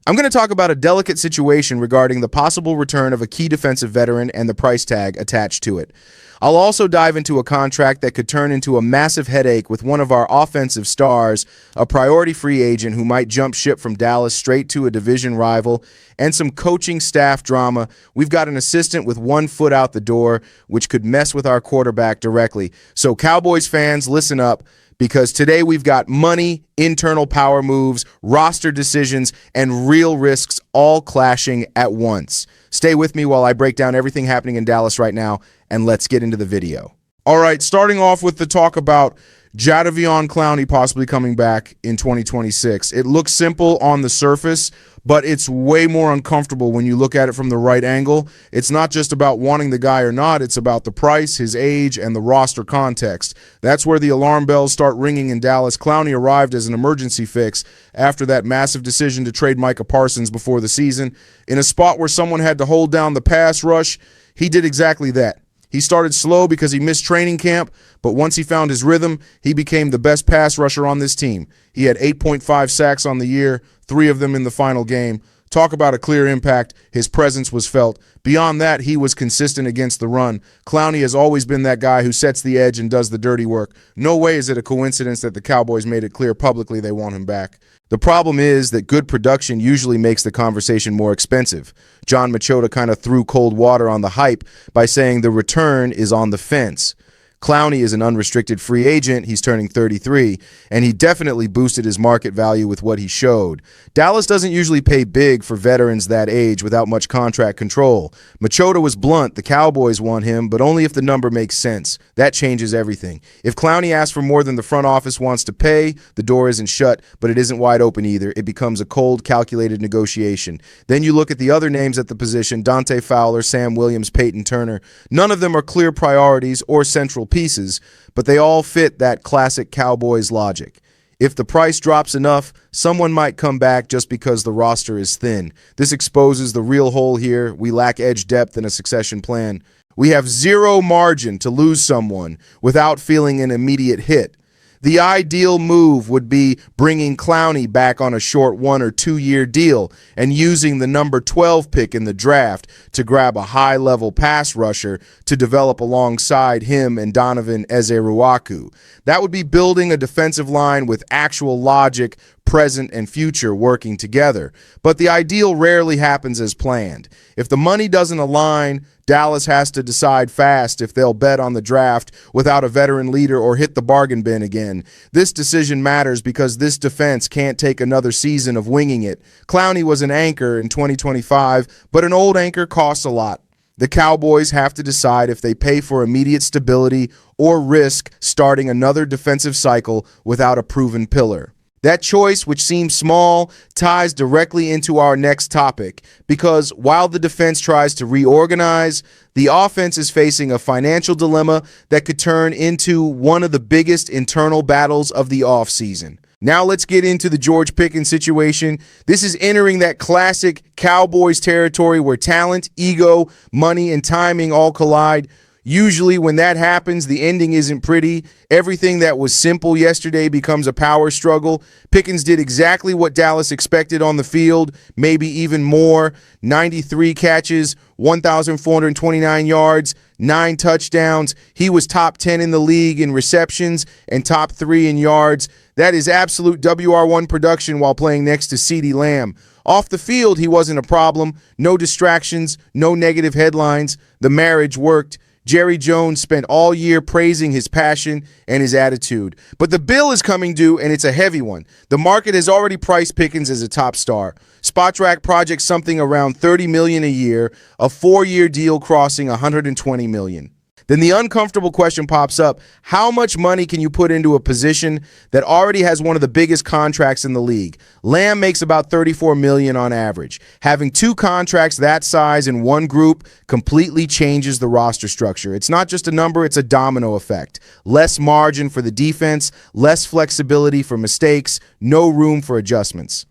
I'm going to talk about a delicate situation regarding the possible return of a key defensive veteran and the price tag attached to it. I'll also dive into a contract that could turn into a massive headache with one of our offensive stars, a priority free agent who might jump ship from Dallas straight to a division rival, and some coaching staff drama. We've got an assistant with one foot out the door, which could mess with our quarterback directly. So Cowboys fans, listen up, because today we've got money, internal power moves, roster decisions, and real risks all clashing at once. Stay with me while I break down everything happening in Dallas right now, and let's get into the video. All right, starting off with the talk about Jadeveon Clowney possibly coming back in 2026. It looks simple on the surface, but it's way more uncomfortable when you look at it from the right angle. It's not just about wanting the guy or not, it's about the price, his age, and the roster context. That's where the alarm bells start ringing in Dallas. Clowney arrived as an emergency fix after that massive decision to trade Micah Parsons before the season. In a spot where someone had to hold down the pass rush, he did exactly that. He started slow because he missed training camp, but once he found his rhythm, he became the best pass rusher on this team. He had 8.5 sacks on the year, 3 of them in the final game. Talk about a clear impact. His presence was felt. Beyond that, he was consistent against the run. Clowney has always been that guy who sets the edge and does the dirty work. No way is it a coincidence that the Cowboys made it clear publicly they want him back. The problem is that good production usually makes the conversation more expensive. John Machota kind of threw cold water on the hype by saying the return is on the fence. Clowney is an unrestricted free agent. He's turning 33, and he definitely boosted his market value with what he showed. Dallas doesn't usually pay big for veterans that age without much contract control. Machota was blunt. The Cowboys want him, but only if the number makes sense. That changes everything. If Clowney asks for more than the front office wants to pay, the door isn't shut, but it isn't wide open either. It becomes a cold, calculated negotiation. Then you look at the other names at the position, Dante Fowler, Sam Williams, Peyton Turner. None of them are clear priorities or central pieces, but they all fit that classic Cowboys logic. If the price drops enough, someone might come back just because the roster is thin. This exposes the real hole here. We lack edge depth and a succession plan. We have zero margin to lose someone without feeling an immediate hit. The ideal move would be bringing Clowney back on a short 1 or 2 year deal and using the number 12 pick in the draft to grab a high-level pass rusher to develop alongside him and Donovan Ezeruaku. That would be building a defensive line with actual logic, present and future working together. But the ideal rarely happens as planned. If the money doesn't align, Dallas has to decide fast if they'll bet on the draft without a veteran leader or hit the bargain bin again. This decision matters because this defense can't take another season of winging it. Clowney was an anchor in 2025, but an old anchor costs a lot. The Cowboys have to decide if they pay for immediate stability or risk starting another defensive cycle without a proven pillar. That choice, which seems small, ties directly into our next topic because while the defense tries to reorganize, the offense is facing a financial dilemma that could turn into one of the biggest internal battles of the offseason. Now let's get into the George Pickens situation. This is entering that classic Cowboys territory where talent, ego, money, and timing all collide. Usually when that happens, the ending isn't pretty. Everything that was simple yesterday becomes a power struggle. Pickens did exactly what Dallas expected on the field, maybe even more. 93 catches, 1,429 yards, 9 touchdowns. He was top 10 in the league in receptions and top 3 in yards. That is absolute WR1 production while playing next to CeeDee Lamb. Off the field, he wasn't a problem. No distractions, no negative headlines. The marriage worked. Jerry Jones spent all year praising his passion and his attitude. But the bill is coming due, and it's a heavy one. The market has already priced Pickens as a top star. Spotrac projects something around $30 million a year, a 4-year deal crossing $120 million. Then the uncomfortable question pops up, how much money can you put into a position that already has one of the biggest contracts in the league? Lamb makes about $34 million on average. Having 2 contracts that size in one group completely changes the roster structure. It's not just a number, it's a domino effect. Less margin for the defense, less flexibility for mistakes, no room for adjustments.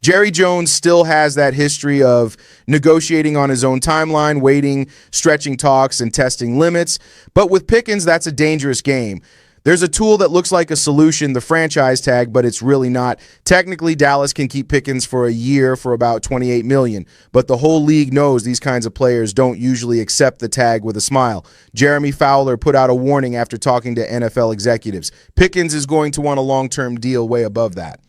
Jerry Jones still has that history of negotiating on his own timeline, waiting, stretching talks, and testing limits. But with Pickens, that's a dangerous game. There's a tool that looks like a solution, the franchise tag, but it's really not. Technically, Dallas can keep Pickens for a year for about $28 million, but the whole league knows these kinds of players don't usually accept the tag with a smile. Jeremy Fowler put out a warning after talking to NFL executives. Pickens is going to want a long-term deal way above that.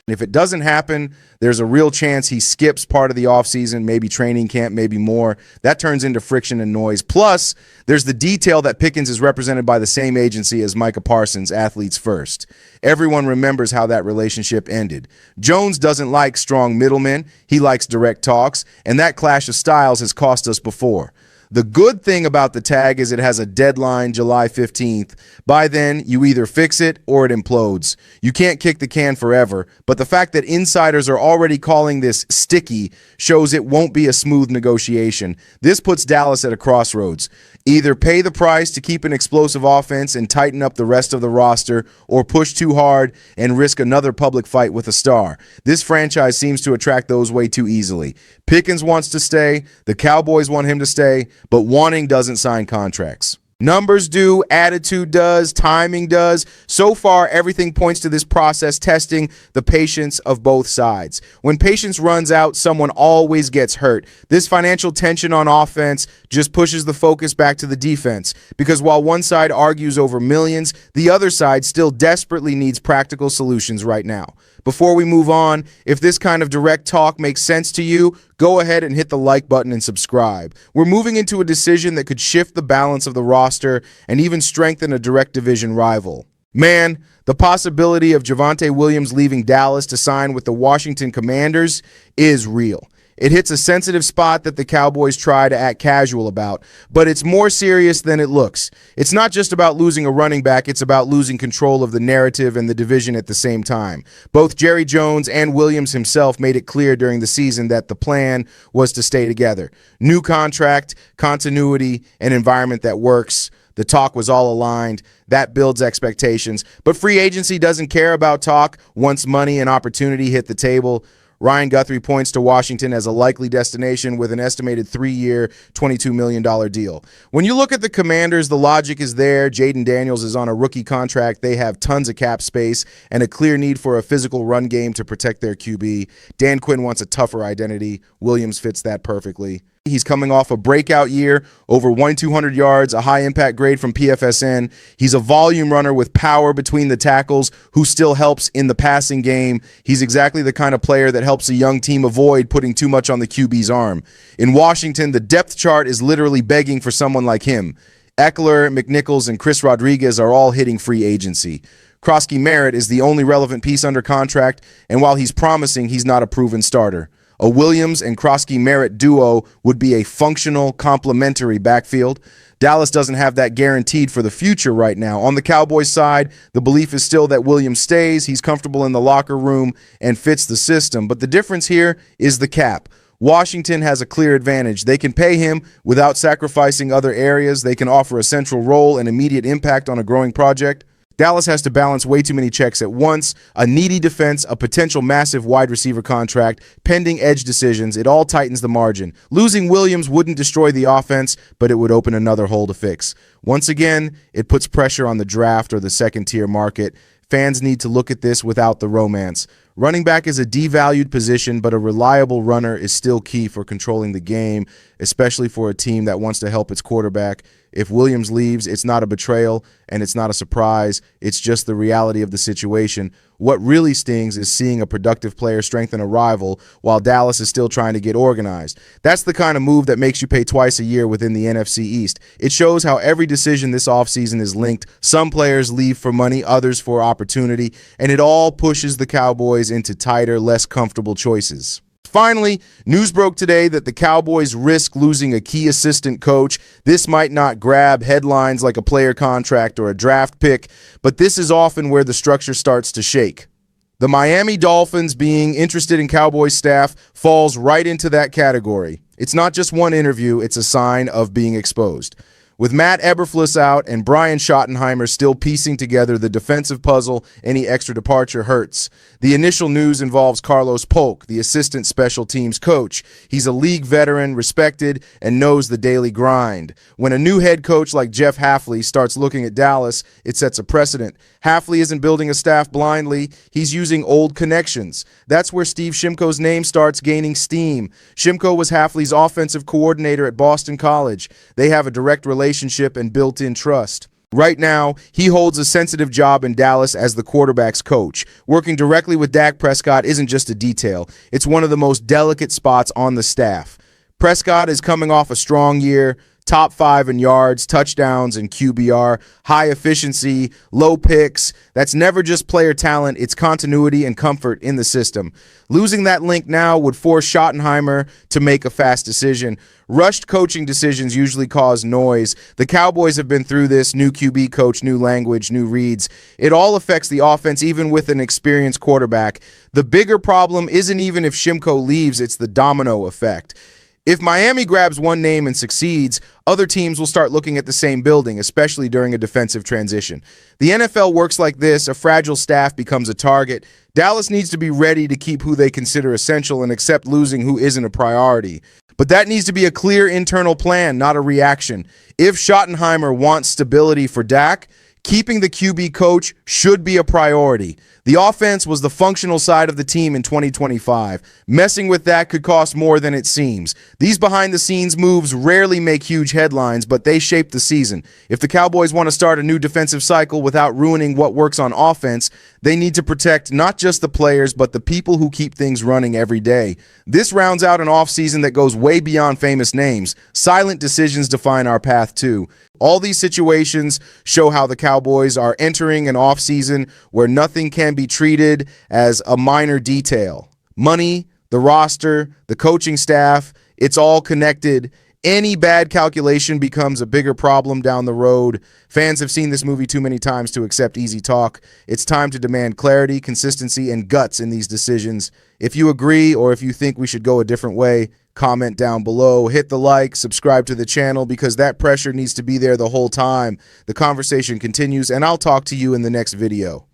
If it doesn't happen, there's a real chance he skips part of the offseason, maybe training camp, maybe more. That turns into friction and noise. Plus, there's the detail that Pickens is represented by the same agency as Micah Parsons, Athletes First. Everyone remembers how that relationship ended. Jones doesn't like strong middlemen. He likes direct talks, and that clash of styles has cost us before. The good thing about the tag is it has a deadline, July 15th. By then, you either fix it or it implodes. You can't kick the can forever, but the fact that insiders are already calling this sticky shows it won't be a smooth negotiation. This puts Dallas at a crossroads. Either pay the price to keep an explosive offense and tighten up the rest of the roster, or push too hard and risk another public fight with a star. This franchise seems to attract those way too easily. Pickens wants to stay, the Cowboys want him to stay, but wanting doesn't sign contracts. Numbers do, attitude does, timing does. So far, everything points to this process testing the patience of both sides. When patience runs out, someone always gets hurt. This financial tension on offense just pushes the focus back to the defense, because while one side argues over millions, the other side still desperately needs practical solutions right now. Before we move on, if this kind of direct talk makes sense to you, go ahead and hit the like button and subscribe. We're moving into a decision that could shift the balance of the roster and even strengthen a direct division rival. Man, the possibility of Javonte Williams leaving Dallas to sign with the Washington Commanders is real. It hits a sensitive spot that the Cowboys try to act casual about, but it's more serious than it looks. It's not just about losing a running back, it's about losing control of the narrative and the division at the same time. Both Jerry Jones and Williams himself made it clear during the season that the plan was to stay together. New contract, continuity, an environment that works. The talk was all aligned. That builds expectations. But free agency doesn't care about talk once money and opportunity hit the table. Ryan Guthrie points to Washington as a likely destination with an estimated 3-year, $22 million deal. When you look at the Commanders, the logic is there. Jaden Daniels is on a rookie contract. They have tons of cap space and a clear need for a physical run game to protect their QB. Dan Quinn wants a tougher identity. Williams fits that perfectly. He's coming off a breakout year, over 2,200 yards, a high-impact grade from PFSN. He's a volume runner with power between the tackles who still helps in the passing game. He's exactly the kind of player that helps a young team avoid putting too much on the QB's arm. In Washington, the depth chart is literally begging for someone like him. Eckler, McNichols, and Chris Rodriguez are all hitting free agency. Krosky Merritt is the only relevant piece under contract, and while he's promising, he's not a proven starter. A Williams and Krosky Merritt duo would be a functional, complementary backfield. Dallas doesn't have that guaranteed for the future right now. On the Cowboys side, the belief is still that Williams stays. He's comfortable in the locker room and fits the system. But the difference here is the cap. Washington has a clear advantage. They can pay him without sacrificing other areas. They can offer a central role and immediate impact on a growing project. Dallas has to balance way too many checks at once, a needy defense, a potential massive wide receiver contract, pending edge decisions. It all tightens the margin. Losing Williams wouldn't destroy the offense, but it would open another hole to fix. Once again, it puts pressure on the draft or the second-tier market. Fans need to look at this without the romance. Running back is a devalued position, but a reliable runner is still key for controlling the game, especially for a team that wants to help its quarterback. If Williams leaves, it's not a betrayal and it's not a surprise. It's just the reality of the situation. What really stings is seeing a productive player strengthen a rival while Dallas is still trying to get organized. That's the kind of move that makes you pay twice a year within the NFC East. It shows how every decision this offseason is linked. Some players leave for money, others for opportunity, and it all pushes the Cowboys into tighter, less comfortable choices. Finally, news broke today that the Cowboys risk losing a key assistant coach. This might not grab headlines like a player contract or a draft pick, but this is often where the structure starts to shake. The Miami Dolphins being interested in Cowboys staff falls right into that category. It's not just one interview, it's a sign of being exposed. With Matt Eberflus out and Brian Schottenheimer still piecing together the defensive puzzle, any extra departure hurts. The initial news involves Carlos Polk, the assistant special teams coach. He's a league veteran, respected, and knows the daily grind. When a new head coach like Jeff Hafley starts looking at Dallas, it sets a precedent. Hafley isn't building a staff blindly. He's using old connections. That's where Steve Shimko's name starts gaining steam. Shimko was Hafley's offensive coordinator at Boston College. They have a direct relationship and built-in trust. Right now, he holds a sensitive job in Dallas as the quarterback's coach. Working directly with Dak Prescott isn't just a detail. It's one of the most delicate spots on the staff. Prescott is coming off a strong year, top 5 in yards, touchdowns, and QBR, high efficiency, low picks. That's never just player talent, it's continuity and comfort in the system. Losing that link now would force Schottenheimer to make a fast decision. Rushed coaching decisions usually cause noise. The Cowboys have been through this: new QB coach, new language, new reads. It all affects the offense, even with an experienced quarterback. The bigger problem isn't even if Shimko leaves, it's the domino effect. If Miami grabs one name and succeeds, other teams will start looking at the same building, especially during a defensive transition. The NFL works like this: a fragile staff becomes a target. Dallas needs to be ready to keep who they consider essential and accept losing who isn't a priority. But that needs to be a clear internal plan, not a reaction. If Schottenheimer wants stability for Dak, keeping the QB coach should be a priority. The offense was the functional side of the team in 2025. Messing with that could cost more than it seems. These behind-the-scenes moves rarely make huge headlines, but they shape the season. If the Cowboys want to start a new defensive cycle without ruining what works on offense, they need to protect not just the players, but the people who keep things running every day. This rounds out an offseason that goes way beyond famous names. Silent decisions define our path, too. All these situations show how the Cowboys are entering an offseason where nothing can be treated as a minor detail. Money, the roster, the coaching staff, it's all connected. Any bad calculation becomes a bigger problem down the road. Fans have seen this movie too many times to accept easy talk. It's time to demand clarity, consistency, and guts in these decisions. If you agree, or if you think we should go a different way, comment down below. Hit the like, subscribe to the channel, because that pressure needs to be there the whole time. The conversation continues, and I'll talk to you in the next video.